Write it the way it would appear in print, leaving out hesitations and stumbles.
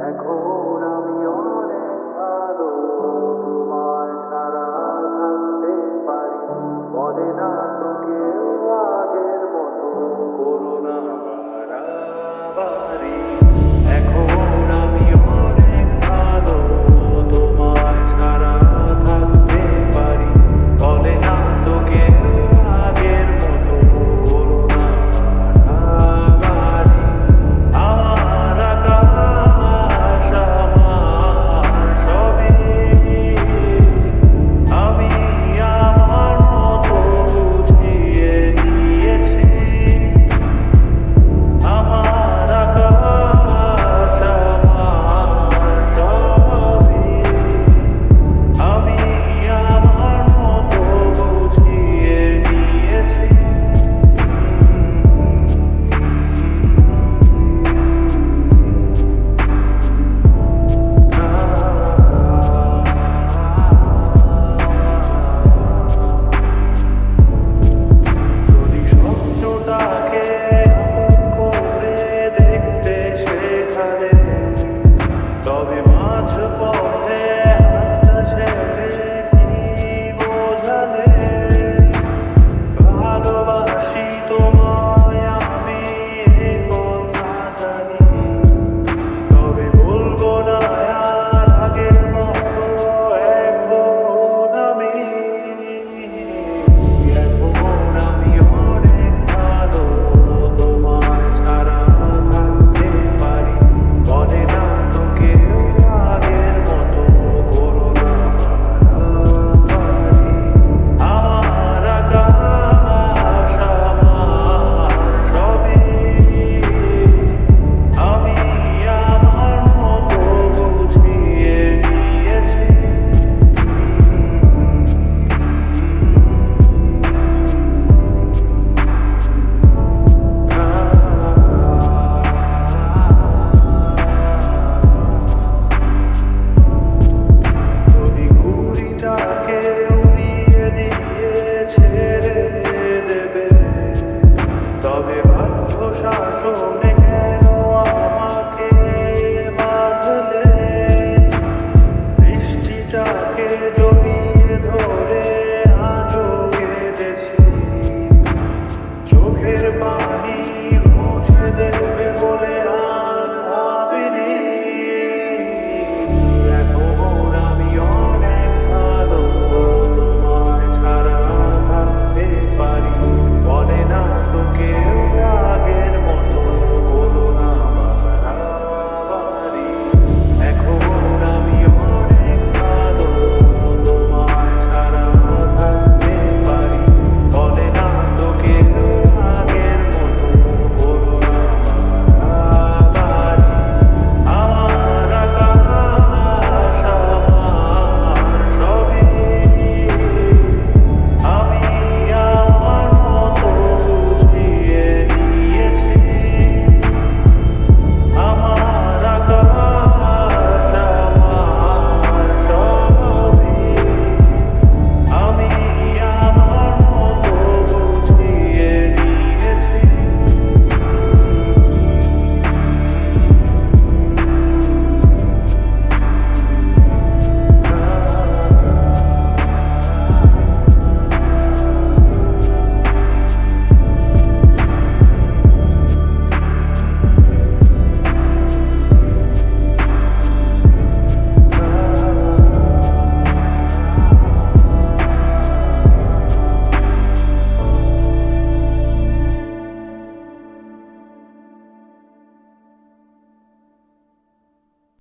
এখন আমি অনেক ভালো, তোমায় ছাড়া থাকতে পারি। বলে না তো কেউ আগের মতো, করোনা বাড়াবাড়ি। এখন আমি অনেক ভালো, তোমায় ছাড়া থাকতে পারি। বলে না তো কেউ আগের মতো, করোনা বাড়াবাড়ি। আমার আকাশ আমার সবই, আমি আমার মতো বুঝিয়ে নিয়েছি। আমার আকাশ আমার সবই, আমি আমার মতো বুঝিয়ে নিয়েছি। যদি স্বপ্নটাকে আপন করে দেখতে শেখালে,